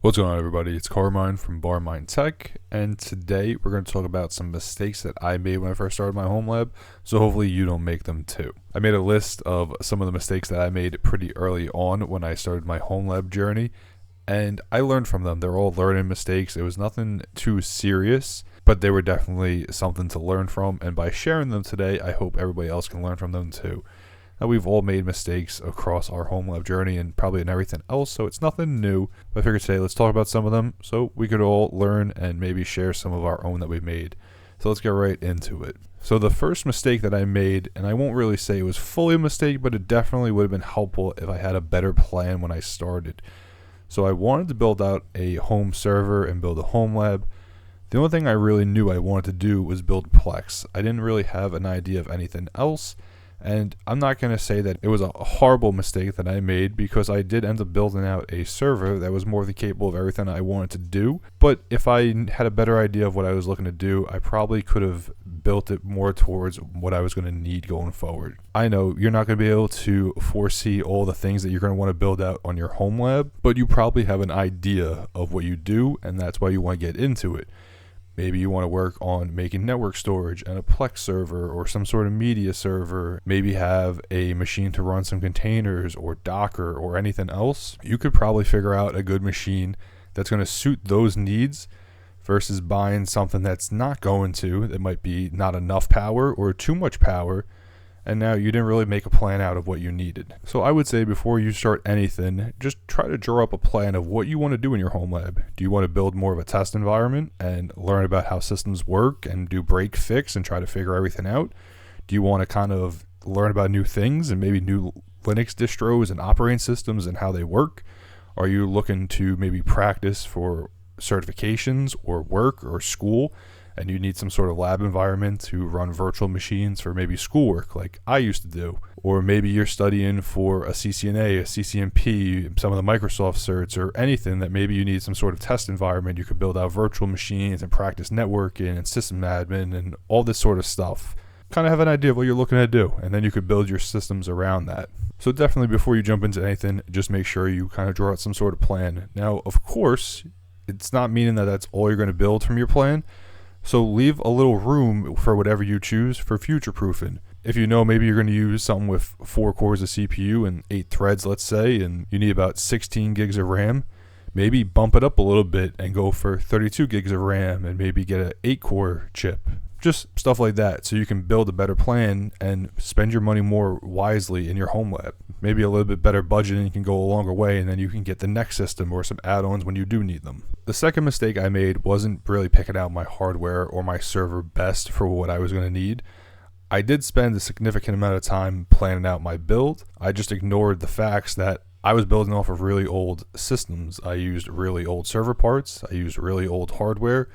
What's going on, everybody? It's Barmine from Barmine Tech, and today we're going to talk about some mistakes that I made when I first started my home lab, so hopefully you don't make them too. I made a list of some of the mistakes that I made pretty early on when I started my home lab journey, and I learned from them. They're all learning mistakes. It was nothing too serious, but they were definitely something to learn from, and by sharing them today, I hope everybody else can learn from them too. Now, we've all made mistakes across our home lab journey and probably in everything else, so it's nothing new. But I figured today, let's talk about some of them so we could all learn and maybe share some of our own that we made. So let's get right into it. So the first mistake that I made, and I won't really say it was fully a mistake, but it definitely would have been helpful if I had a better plan when I started. So I wanted to build out a home server and build a home lab. The only thing I really knew I wanted to do was build Plex. I didn't really have an idea of anything else. And I'm not going to say that it was a horrible mistake that I made, because I did end up building out a server that was more than capable of everything I wanted to do. But if I had a better idea of what I was looking to do, I probably could have built it more towards what I was going to need going forward. I know you're not going to be able to foresee all the things that you're going to want to build out on your home lab, but you probably have an idea of what you do, and that's why you want to get into it. Maybe you want to work on making network storage and a Plex server or some sort of media server. Maybe have a machine to run some containers or Docker or anything else. You could probably figure out a good machine that's going to suit those needs versus buying something that's not going to, that might be not enough power or too much power. And now you didn't really make a plan out of what you needed. So I would say before you start anything, just try to draw up a plan of what you want to do in your home lab. Do you want to build more of a test environment and learn about how systems work and do break fix and try to figure everything out? Do you want to kind of learn about new things and maybe new Linux distros and operating systems and how they work? Are you looking to maybe practice for certifications or work or school, and you need some sort of lab environment to run virtual machines for maybe schoolwork like I used to do? Or maybe you're studying for a CCNA, a CCNP, some of the Microsoft certs, or anything that maybe you need some sort of test environment. You could build out virtual machines and practice networking and system admin and all this sort of stuff. Kind of have an idea of what you're looking to do, and then you could build your systems around that. So definitely before you jump into anything, just make sure you kind of draw out some sort of plan. Now, of course, it's not meaning that that's all you're going to build from your plan. So leave a little room for whatever you choose for future proofing. If you know maybe you're going to use something with 4 cores of CPU and 8 threads, let's say, and you need about 16 gigs of RAM, maybe bump it up a little bit and go for 32 gigs of RAM and maybe get an 8-core chip. Just stuff like that, so you can build a better plan and spend your money more wisely in your home lab. Maybe a little bit better budgeting can go a longer way, and then you can get the next system or some add-ons when you do need them. The second mistake I made wasn't really picking out my hardware or my server best for what I was going to need. I did spend a significant amount of time planning out my build. I just ignored the facts that I was building off of really old systems. I used really old server parts. I used really old hardware.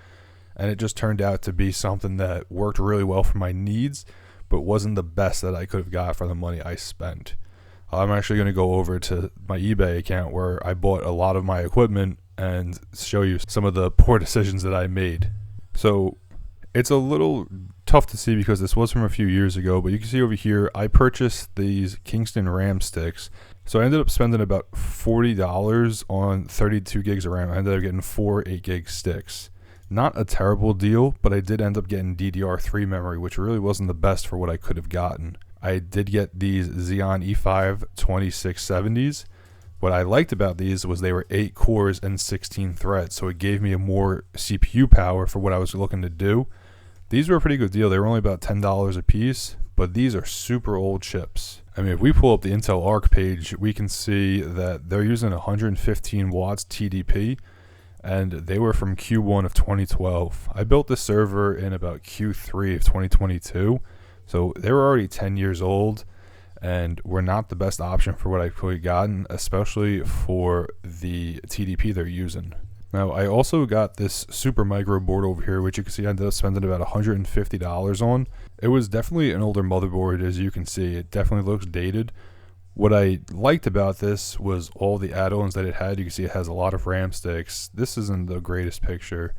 And it just turned out to be something that worked really well for my needs, but wasn't the best that I could have got for the money I spent. I'm actually going to go over to my eBay account where I bought a lot of my equipment and show you some of the poor decisions that I made. So it's a little tough to see because this was from a few years ago, but you can see over here, I purchased these Kingston RAM sticks. So I ended up spending about $40 on 32 gigs of RAM. I ended up getting 4 8-gig sticks. Not a terrible deal, but I did end up getting DDR3 memory, which really wasn't the best for what I could have gotten. I did get these Xeon E5 2670s. What I liked about these was they were 8 cores and 16 threads, so it gave me a more CPU power for what I was looking to do. These were a pretty good deal. They were only about $10 a piece, but these are super old chips. I mean, if we pull up the Intel Arc page, we can see that they're using 115 watts TDP, and they were from Q1 of 2012. I built this server in about Q3 of 2022, so they were already 10 years old and were not the best option for what I could have gotten, especially for the TDP they're using. Now, I also got this super micro board over here, which you can see I ended up spending about $150 on. It was definitely an older motherboard, as you can see. It definitely looks dated. What I liked about this was all the add-ons that it had. You can see it has a lot of RAM sticks. This isn't the greatest picture,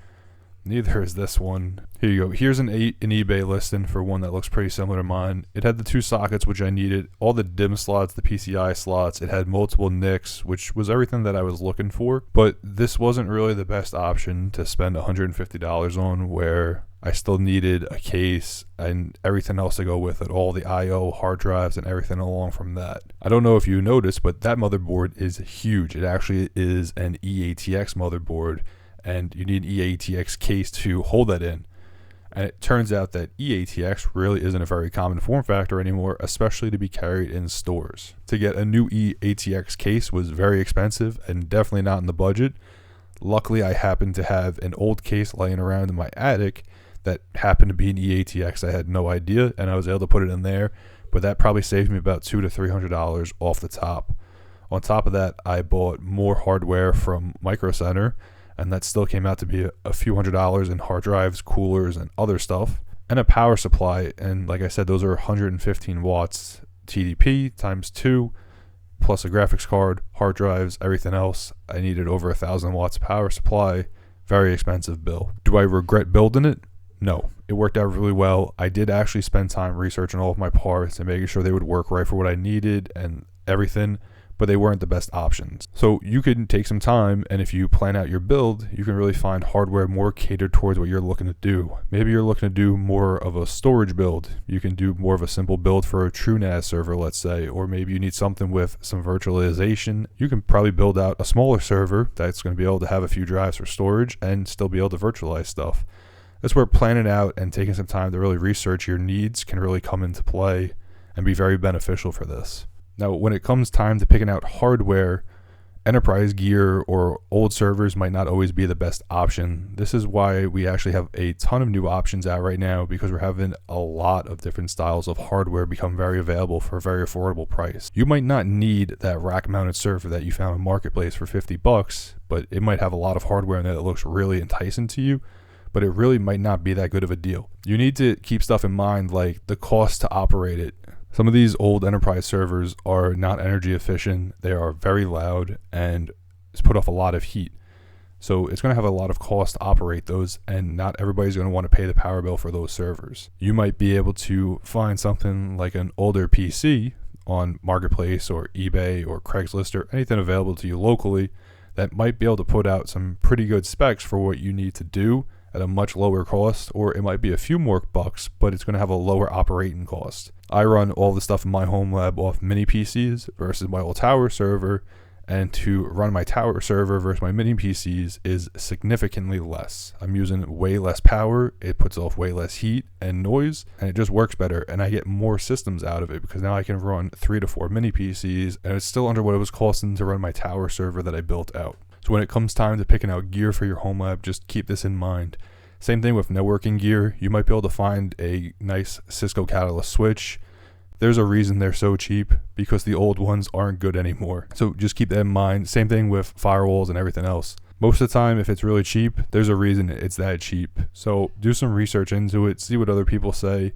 neither is this one. Here you go. Here's an eBay listing for one that looks pretty similar to mine. It had the 2 sockets, which I needed, all the DIMM slots, the PCI slots. It had multiple NICs, which was everything that I was looking for. But this wasn't really the best option to spend $150 on, where I still needed a case and everything else to go with it, all the IO, hard drives, and everything along from that. I don't know if you noticed, but that motherboard is huge. It actually is an EATX motherboard, and you need an EATX case to hold that in. And it turns out that EATX really isn't a very common form factor anymore, especially to be carried in stores. To get a new EATX case was very expensive and definitely not in the budget. Luckily, I happened to have an old case laying around in my attic that happened to be an EATX. I had no idea, and I was able to put it in there, but that probably saved me about $200 to $300 off the top. On top of that, I bought more hardware from Micro Center, and that still came out to be a few $100s in hard drives, coolers, and other stuff, and a power supply. And like I said, those are 115 watts TDP times 2, plus a graphics card, hard drives, everything else. I needed over 1,000 watts power supply. Very expensive bill. Do I regret building it? No, it worked out really well. I did actually spend time researching all of my parts and making sure they would work right for what I needed and everything, but they weren't the best options. So you can take some time, and if you plan out your build, you can really find hardware more catered towards what you're looking to do. Maybe you're looking to do more of a storage build. You can do more of a simple build for a TrueNAS server, let's say, or maybe you need something with some virtualization. You can probably build out a smaller server that's going to be able to have a few drives for storage and still be able to virtualize stuff. That's where planning out and taking some time to really research your needs can really come into play and be very beneficial for this. Now, when it comes time to picking out hardware, enterprise gear or old servers might not always be the best option. This is why we actually have a ton of new options out right now, because we're having a lot of different styles of hardware become very available for a very affordable price. You might not need that rack-mounted server that you found in Marketplace for $50, but it might have a lot of hardware in there that looks really enticing to you, but it really might not be that good of a deal. You need to keep stuff in mind like the cost to operate it. Some of these old enterprise servers are not energy efficient. They are very loud and it's put off a lot of heat. So it's going to have a lot of cost to operate those, and not everybody's going to want to pay the power bill for those servers. You might be able to find something like an older PC on Marketplace or eBay or Craigslist or anything available to you locally that might be able to put out some pretty good specs for what you need to do at a much lower cost, or it might be a few more bucks, but it's going to have a lower operating cost. I run all the stuff in my Homelab off mini PCs versus my old tower server, and to run my tower server versus my mini PCs is significantly less. I'm using way less power, it puts off way less heat and noise, and it just works better, and I get more systems out of it because now I can run 3 to 4 mini PCs, and it's still under what it was costing to run my tower server that I built out. So when it comes time to picking out gear for your Homelab, just keep this in mind. Same thing with networking gear. You might be able to find a nice Cisco Catalyst switch. There's a reason they're so cheap, because the old ones aren't good anymore. So just keep that in mind. Same thing with firewalls and everything else. Most of the time, if it's really cheap, there's a reason it's that cheap. So do some research into it, see what other people say.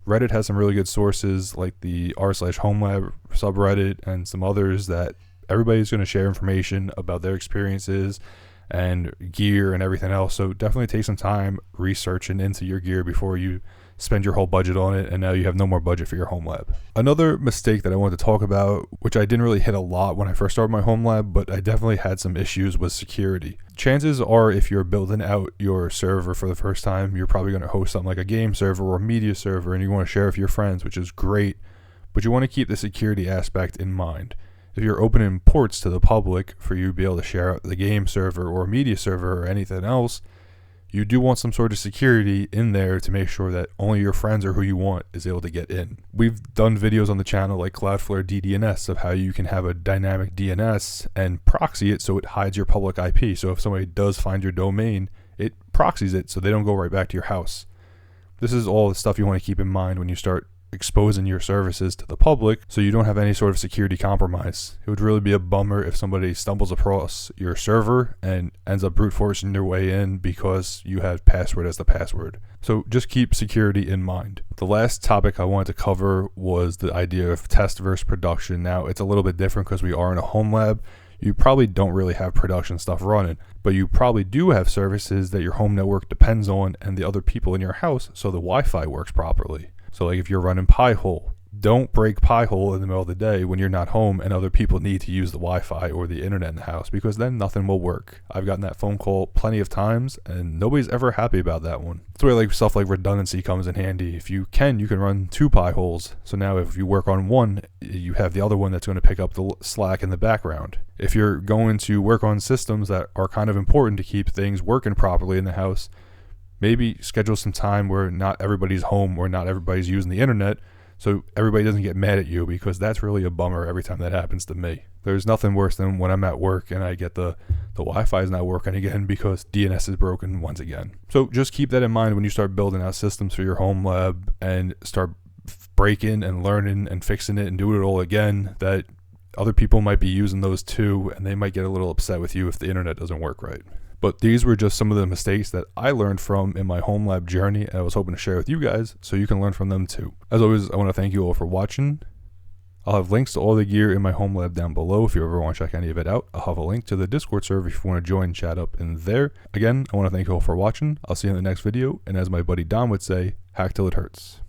Reddit has some really good sources like the r/Homelab subreddit and some others that everybody's going to share information about their experiences and gear and everything else. So definitely take some time researching into your gear before you spend your whole budget on it and now you have no more budget for your Homelab. Another mistake that I wanted to talk about, which I didn't really hit a lot when I first started my Homelab, but I definitely had some issues, was security. Chances are, if you're building out your server for the first time, you're probably going to host something like a game server or a media server, and you want to share with your friends, which is great, but you want to keep the security aspect in mind. If you're opening ports to the public for you to be able to share out the game server or media server or anything else, you do want some sort of security in there to make sure that only your friends or who you want is able to get in. We've done videos on the channel like Cloudflare DDNS of how you can have a dynamic DNS and proxy it so it hides your public IP. So if somebody does find your domain, it proxies it so they don't go right back to your house. This is all the stuff you want to keep in mind when you start exposing your services to the public, so you don't have any sort of security compromise. It would really be a bummer if somebody stumbles across your server and ends up brute forcing their way in because you had password as the password. So just keep security in mind. The last topic I wanted to cover was the idea of test versus production. Now it's a little bit different because we are in a Homelab. you probably don't really have production stuff running, but you probably do have services that your home network depends on and the other people in your house so the Wi-Fi works properly. So like if you're running Pi-hole, don't break Pi-hole in the middle of the day when you're not home and other people need to use the Wi-Fi or the internet in the house, because then nothing will work. I've gotten that phone call plenty of times and nobody's ever happy about that one. That's where like stuff like redundancy comes in handy. If you can run 2 Pi-holes. So now if you work on one, you have the other one that's going to pick up the slack in the background. If you're going to work on systems that are kind of important to keep things working properly in the house, maybe schedule some time where not everybody's home or not everybody's using the internet, so everybody doesn't get mad at you, because that's really a bummer every time that happens to me. There's nothing worse than when I'm at work and I get the Wi-Fi is not working again because DNS is broken once again. So just keep that in mind when you start building out systems for your home lab and start breaking and learning and fixing it and doing it all again, that other people might be using those too, and they might get a little upset with you if the internet doesn't work right. But these were just some of the mistakes that I learned from in my home lab journey, and I was hoping to share with you guys so you can learn from them too. As always, I want to thank you all for watching. I'll have links to all the gear in my home lab down below if you ever want to check any of it out. I'll have a link to the Discord server if you want to join, chat up in there. Again, I want to thank you all for watching. I'll see you in the next video, and as my buddy Don would say, hack till it hurts.